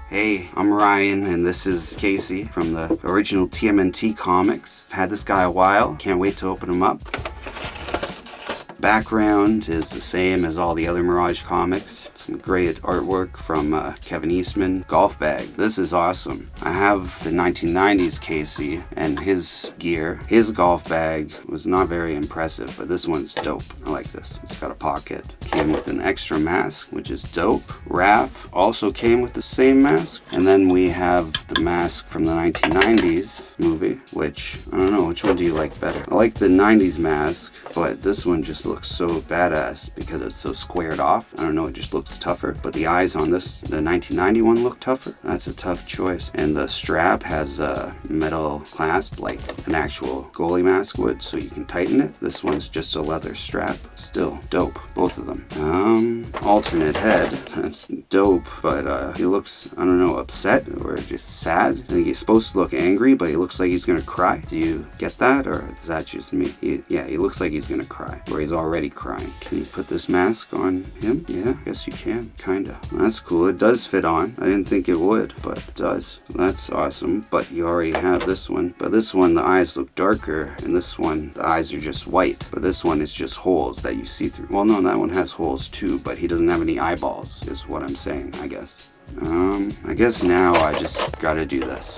Hey, I'm Ryan, and this is Casey from the original TMNT comics. I've had this guy a while, can't wait to open him up. Background is the same as all the other Mirage comics. Some great artwork from Kevin Eastman. Golf bag. This is awesome. I have the 1990s Casey and his gear. His golf bag was not very impressive, but this one's dope. I like this. It's got a pocket. Came with an extra mask, which is dope. Raph also came with the same mask. And then we have the mask from the 1990s movie, which, I don't know, which one do you like better? I like the 90s mask, but this one just looks so badass because it's so squared off. I don't know, it just looks tougher. But the eyes on this, the 1990 one, look tougher. That's a tough choice. And the strap has a metal clasp like an actual goalie mask would, so you can tighten it. This one's just a leather strap. Still dope, both of them. Alternate head. That's dope, but he looks, I don't know, upset or just sad. I think he's supposed to look angry, but he looks like he's gonna cry. Do you get that, or is that just me? He looks like he's gonna cry, or he's already crying. Can you put this mask on him? Yeah, I guess you can, kinda. That's cool. It does fit on. I didn't think it would, but it does. That's awesome. But you already have this one. But this one, the eyes look darker, and this one, the eyes are just white. But this one is just holes that you see through. Well, no, that one has holes too, but he doesn't have any eyeballs, is what I'm saying, I guess. I guess now I just gotta do this.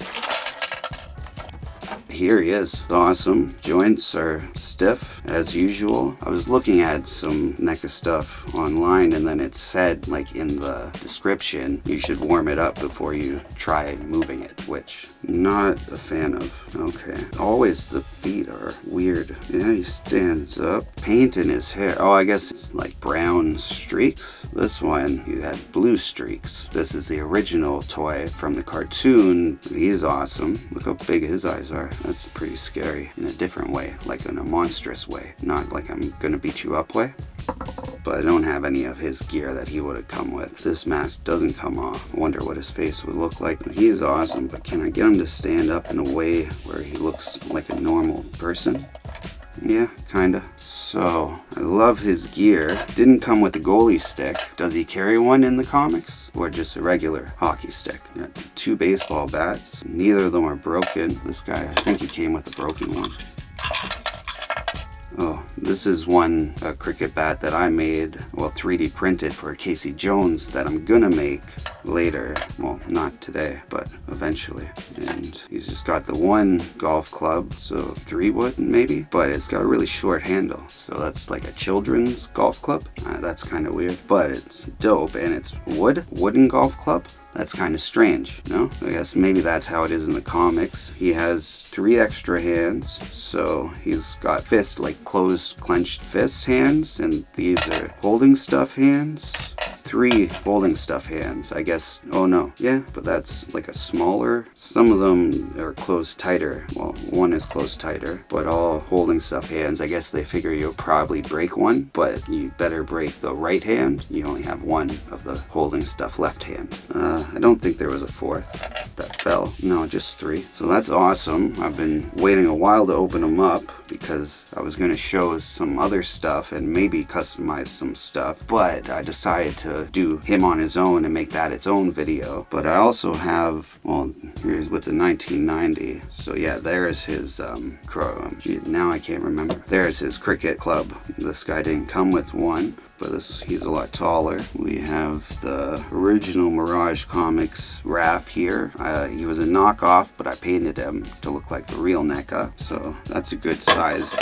Here he is. Awesome. Joints are stiff as usual. I was looking at some NECA stuff online, and then it said, like in the description, you should warm it up before you try moving it, which not a fan of. Okay. Always the feet are weird. Yeah, he stands up. Paint in his hair. Oh, I guess it's like brown streaks. This one, he had blue streaks. This is the original toy from the cartoon. He's awesome. Look how big his eyes are. That's pretty scary in a different way, like in a monstrous way, not like I'm gonna beat you up way. But I don't have any of his gear that he would have come with. This mask doesn't come off. I wonder what his face would look like. He is awesome, but can I get him to stand up in a way where he looks like a normal person? Yeah, kinda. So, I love his gear. Didn't come with a goalie stick. Does he carry one in the comics? Or just a regular hockey stick? Got 2 baseball bats. Neither of them are broken. This guy, I think he came with a broken one. Oh, this is one cricket bat that I made, well, 3D printed for Casey Jones that I'm gonna make later. Well, not today, but eventually. And he's just got the one golf club, so 3 wood maybe, but it's got a really short handle. So that's like a children's golf club. That's kind of weird, but it's dope, and it's wooden golf club. That's kind of strange, no? I guess maybe that's how it is in the comics. He has 3 extra hands, so he's got fists, like closed, clenched fist hands, and these are holding stuff hands. 3 holding stuff hands, I guess. Oh no, yeah, but that's like a smaller. Some of them are closed tighter. Well, one is closed tighter, but all holding stuff hands. I guess they figure you'll probably break one, but you better break the right hand. You only have one of the holding stuff left hand. I don't think there was a 4th that fell. No, just 3. So that's awesome. I've been waiting a while to open them up because I was going to show some other stuff and maybe customize some stuff, but I decided to do him on his own and make that its own video. But I also have, well, here's with the 1990. So yeah, there's his now I can't remember. There's his cricket club. This guy didn't come with one, but he's a lot taller. We have the original Mirage Comics Raph here. He was a knockoff, but I painted him to look like the real NECA, so that's a good size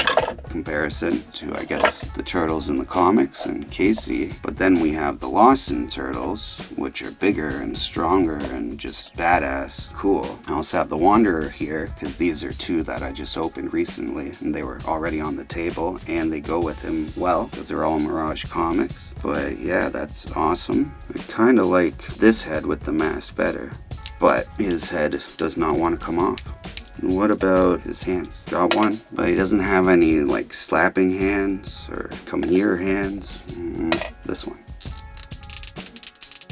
comparison to, I guess, the turtles in the comics and Casey. But then we have the Lawson turtles, which are bigger and stronger and just badass. Cool. I also have the Wanderer here, because these are 2 that I just opened recently, and they were already on the table, and they go with him well, because they're all Mirage Comics. But yeah, that's awesome. I kind of like this head with the mask better, but his head does not want to come off. What about his hands? Got one, but he doesn't have any like slapping hands or come here hands. This one.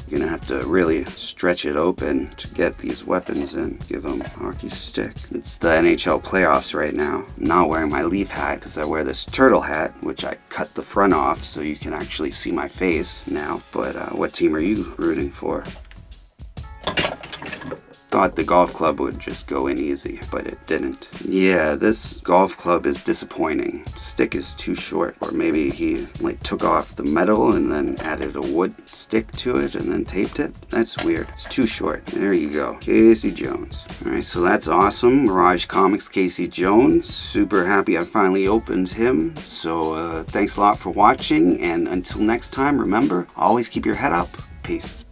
You're gonna have to really stretch it open to get these weapons in. Give him a hockey stick. It's the NHL playoffs right now. I'm not wearing my Leaf hat because I wear this turtle hat, which I cut the front off so you can actually see my face now. But what team are you rooting for? thought the golf club would just go in easy, but it didn't. Yeah, this golf club is disappointing. Stick is too short, or maybe he like took off the metal and then added a wood stick to it and then taped it. That's weird. It's too short. There you go. Casey Jones. Alright, so that's awesome. Mirage Comics Casey Jones. Super happy I finally opened him. So thanks a lot for watching, and until next time, remember, always keep your head up. Peace.